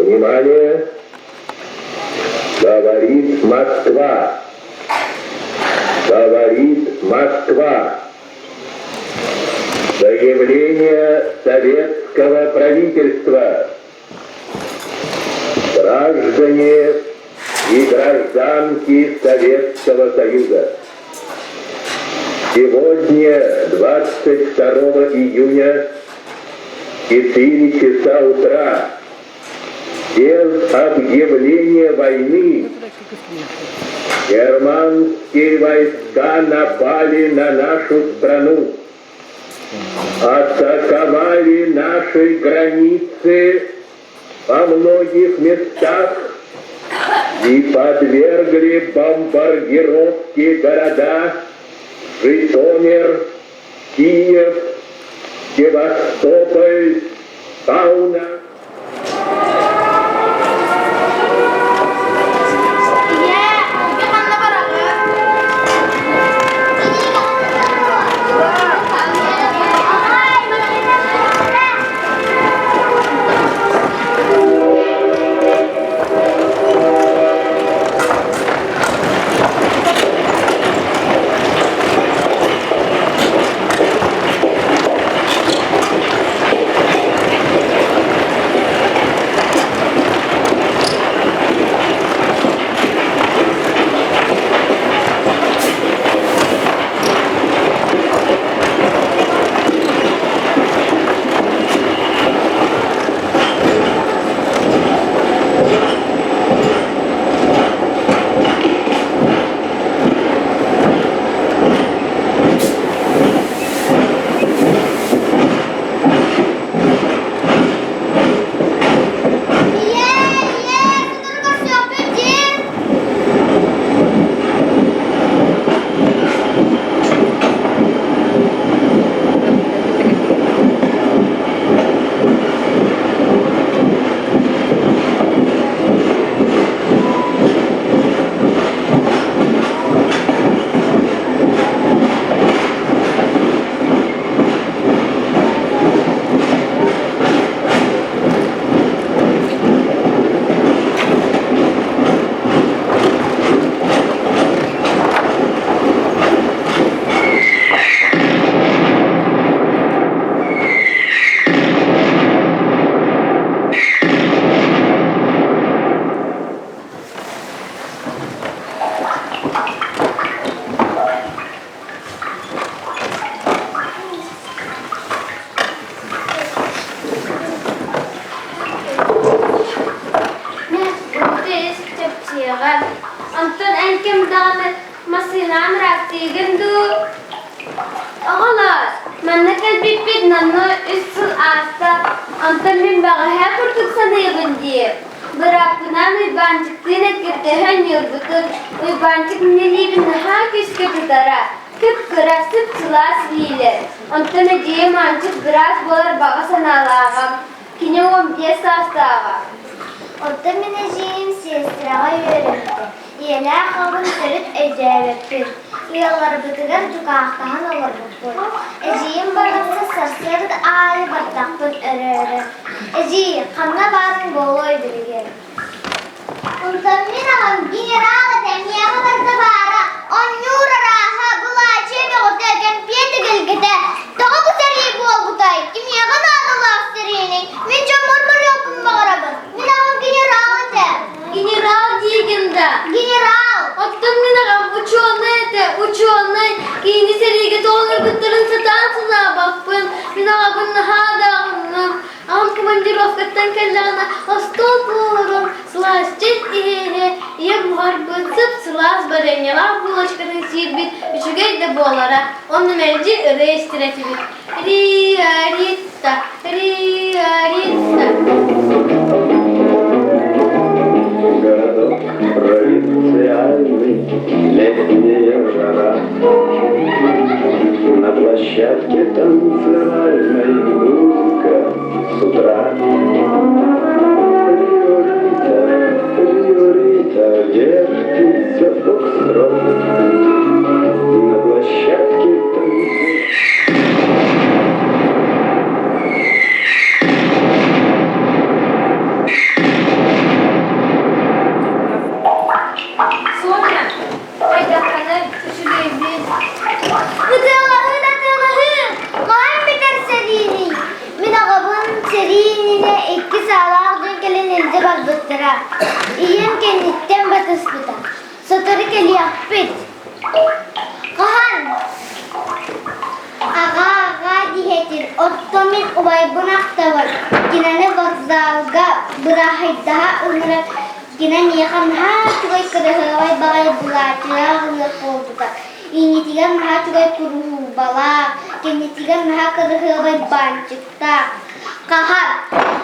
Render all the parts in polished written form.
Внимание! Говорит Москва. Говорит Москва. Заявление советского правительства. Граждане и гражданки Советского Союза. Сегодня, 22 июня, 4 часа утра, без объявления войны, германские войска напали на нашу страну, атаковали наши границы во многих местах и подвергли бомбардировке города Житомир, Киев, Севастополь, Kaunas. Antın enkem dağını masinan raktiğin du. Oğlar, manakal bit nanı üstül asta. Antın min bağı hep kurtuk sanıyordun diye. Bırakınan uybancıklığına gittehen yurdudur. Uybancık nelibin ha küske tutara. Kıpkıra sıp sılas liyle. Antın eciye mancık biraz bolar bağı sanalağam. Kine 15 astağam. Otta mineciğim sesrağa yöretti. Yine kalın sürüp eceveptir. Yılları bıtıgar cukağıhtahan olur bu. Eciğim barısı sarsıyadık ağrı bardaktın örörü. Eciğim kanına barın boluy bilgir. Ondan minağım generalı temiyama barda bara. On yura raha bulaçı ve otelgen piyeti gülgüde. Dağı bu seriyi bol butay. Kimyagan ağdalı seriyini. Mince murmur yapın bağırabın. Minağım generalı te. Генерал Дигинда. Генерал! Оттың минағам ученый, кейінгі сереге толғыр күттірін сатансына бақпын. Минағабын хадағыным, ағам командировкаттан кәллағына астол болырым. Сылас чет ем бар бұтсып сылас баренелар булочканың сирбит, үшігейді болара. Оны мәлді рейстіретібіт. Риариста. Городок провинциальный, летняя жара. На площадке танцевальной музыка с утра. Риорита, вертится фокстрот. На площадке танцевальной. barbuttara. İyem kenditten batıspıta. Sotarı keliyakpit. Kahan. Ağa dihetin ottomin ubay bunakta var. Ginane vokzalga bırahiddaha ınıra. Ginen yakan ha tugay kırıhıvay bagay bulatıya hıyak olduda. İnitigen ha tugay kuruhu bala. Genitigen ha kırıhıvay bancıkta. Kahan.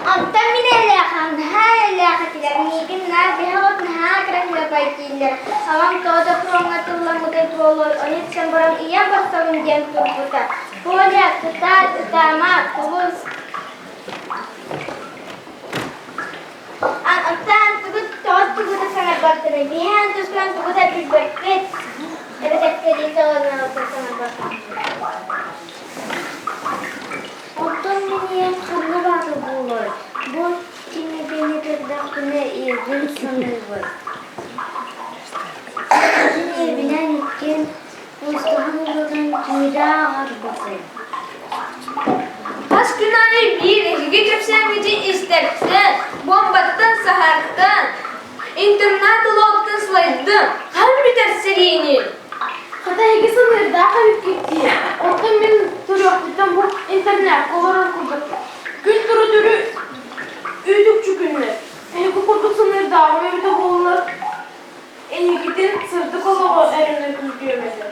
Amtan minelle yakan ha elle yakatiler. Nigin nar bihagot ha kırıhıvay baykiler. Avam toda pronga tuğlamıda tuğoloy. Onit sembarang iya bastalın diyen turbuta. Boleh tetap utama kubus. Amtan tugut tos tugut sangat berterima. Bihan terus kan tugut ada berket. Ada kerja orang orang sangat berterima. Ondan beni yang karena baru bulur. Bu kini beni terdakune izin sanırlar. Kini bilen iken Mustahan'ın kira harbası. Aşkınayı bir eşi köpsemeci istersen, bombattan sahardan, internet logdan slaydın, hangi tersiriyini? Hatta hegi sınırda kayıp gitti. Ortam ben duruyordu. Bu internet olarak kurduk. Gün turu dürü üydük çükünle. Hegi kurduk sınırda. Ve bir de bunlar en iyi gidin sırdı kolu elimde kızgıyor mesela.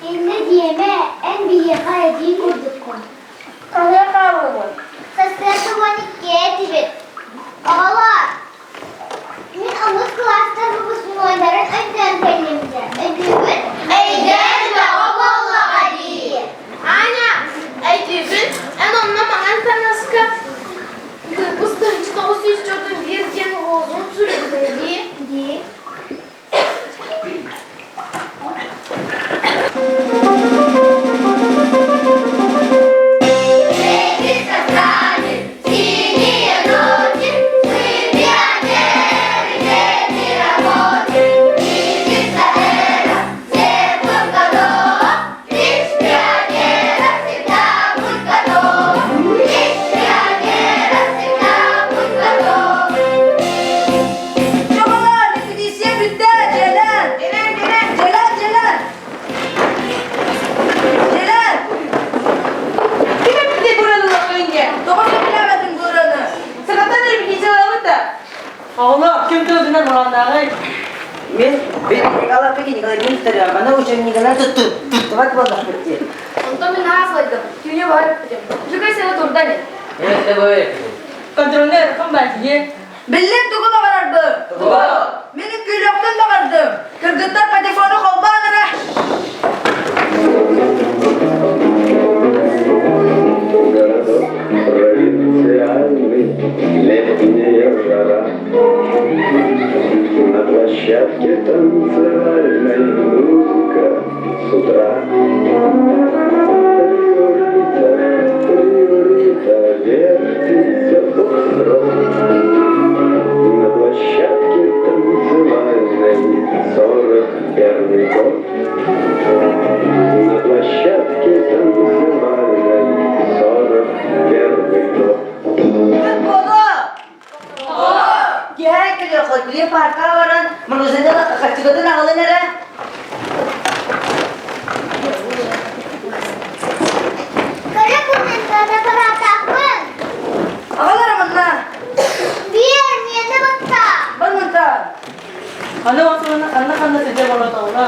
İnne diyeme en bir yakaya değil kurduk konu. Kalaya kavrulur. Seslerdi bana getibit. Ağlar. Min amut klastan babasını oynarın önden pellimde. Ödübün. Eyden ve Allah'a Ali. Aynen. Eydibin en anlamayan tanıska. Kıstın çıta o süs çocuğun bir gen olsun sürekli diye. Allah kim tuğduğundan olanları? Ben Allah peki ne kadar gösteriyor bana o şey ne kadar tuttu bak vallahi bitti. Ondan ben haslaydım. Dünya var yapacağım. Çünkü seni durdan ne? Evet de böyle. Kontrolünde rakam belki. Belli tuğu da varardı. Benim küllükten de vardı. Kırgıtlar patifonu kolbanıra. Городок провинциальный, летняя жара. На площадке танцевальной музыка с утра. Риорита, вертится остров. На площадке танцевальной 41-й год. На площадке танцевальной 41-й год. Gel geliyor kalkülüyor parka varan. Manuzende bak kaçıgadın ağlı nere? Kara kumentada para takın. Ağlarım anla. Bir niyete batta. Bangunta. Ano ang sunod na kanda sa Jebo na taon na?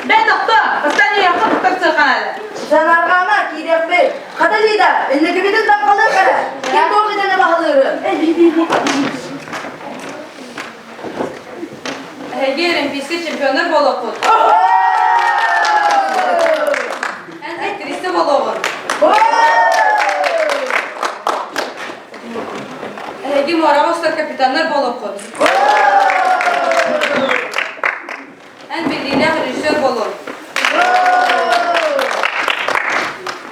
Ben doktor. Hastaneye yakın tutarsa kanala. Sen arkama kiref bey. Kadalida. Elle gibi de kalır kara. Kim doğru gidene bağlıyorum. Hegerin pisi şampiyonlar bolokun. En aktrisi bolokun. Hegi Moravoslar kapitanlar bolokun. En bildiğine rejisör bolokun.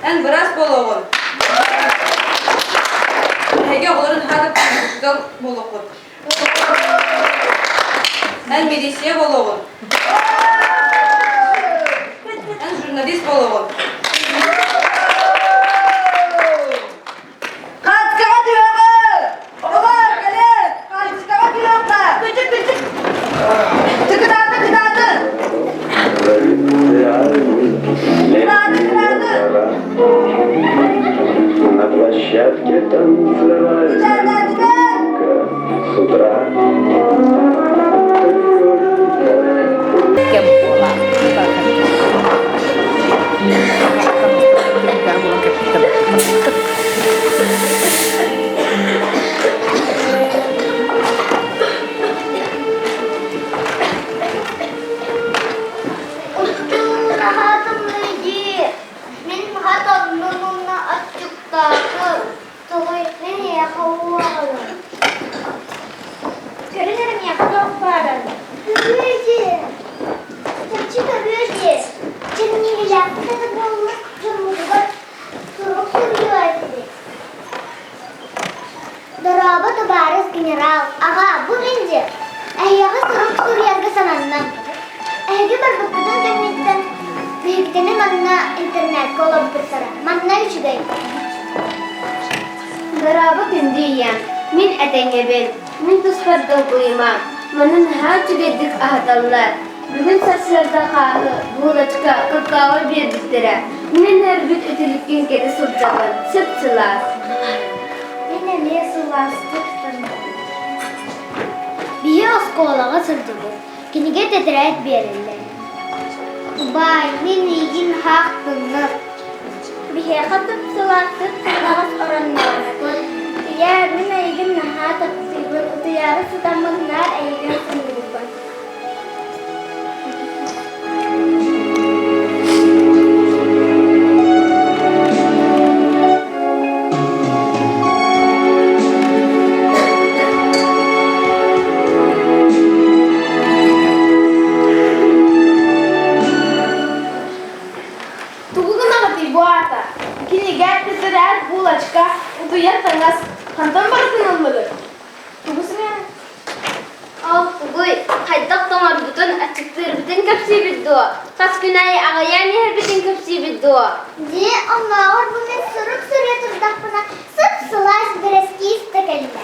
En biraz bolokun. Hegi oğulların hadi prodüktör bolokun. En milisiye bolokun. En jurnalist bolokun. Платье танцевать с утра. Дорабы барыс генерал. Ага, бұл менде. Әйяғы сұрып Сүриярға сананнан. Әйге бар бұқыдан кәметтен. Бүйіктені манна интернет колып тұрсара. Манна үшігай. Дорабы күнді ем. Мен әтәңе бен. Мен тұспардың қойыма. Манын ха түгеддік ағаталар. Бүгін сарсырда қағы, бұлачқа, какао бердіктері. Мен әрбіт өтіліккен кеді сұлтағын. Сыпсылар. Мен не суластықтым. Бие осколаға сылдығы. Кенеге тетірәт берілі. Бай, мен егін хақтыңнық. Бие қатып суластық сылағыз ораннағын. Ияр, мен егін нахатып сылғын. Ұтыяры сұтамыңнар әйген сылғын. Утуяр таңас қантан барытын олмады? Туғысы мен? Ал, ұғый, қайдақ томар бұтын әтчіктер бітін көпсі бідді. Қас күнәй ағаян ер бітін көпсі бідді. Де, оңғауыр бұмен сұрып сүре тұрдақпына сұп-сұлас бірескі істікілді.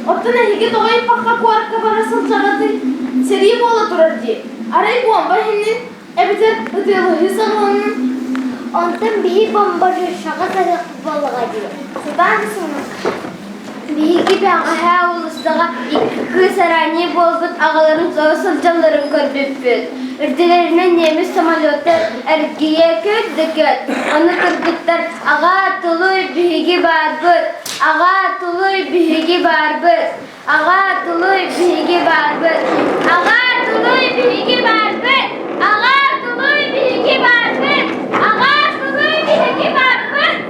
Оттан әйге тоғай паққа қуарыққа барасыл жағаты серие бола тұрар де. Арай бомба хеннен әбітер ұтылы хисалуының. Онтан бейі бомба жұршаға сағық болыға де. Сұдан сұны. Бейгі бі ағаға ұлыстыға икі сарани болбыт ағаларын зоғы сылжаларын көрбіп бүт. Үрділерінен неміс самолеты әргейе көтті көт. Оны кіргіттер аға тұлуй бейгі бар бұт. Аға тұлуй бейгі бар бұт. Аға тұлуй бейгі бар бұт. Аға тұлуй бейгі бар бұт. Аға тұлуй бейгі бар бұт. Аға тұлуй бейгі бар бұт.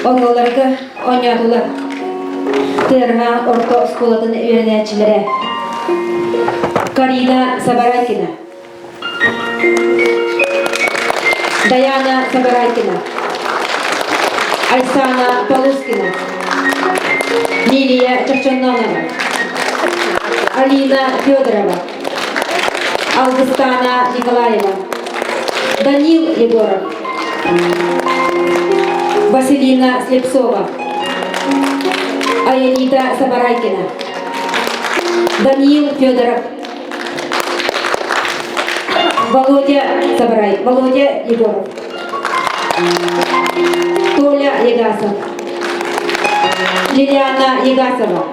Oğullarga oynadılar. Terha orta skoladın öğrençilere. Karina Sabaraykina. Dayana Sabaraykina. Aysana Paluskina. Lilia Черчононова. Алина Федорова. Августана Николаева. Данил Егоров. Василина Слепцова, Аелита Самарайкина, Даниил Федоров, Володя Егоров, Толя Егасов, Лилиана Егасова,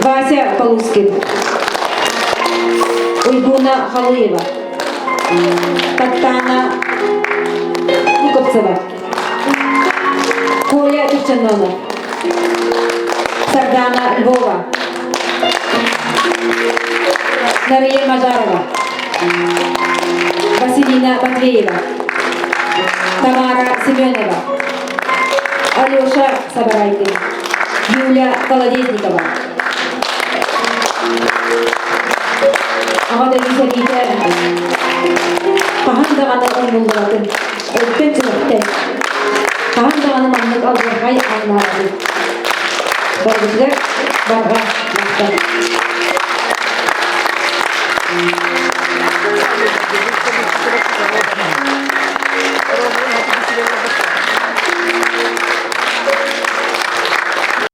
Вася Полускин, Ульгуна Халуева, Татьяна Луковцева, Коля Черчононов, Сардана Львова, Дарья Мажарова, Василина Матвеева, Тамара Семенова, Алеша Сабарайкин, Юля Колодезникова. Ағада бейсәбейді қаған дағаны ұңғылдыратын, өтпен түнікті, қаған дағаны маңнық алғырғай аңлағын. Барғыздар барға мақтан.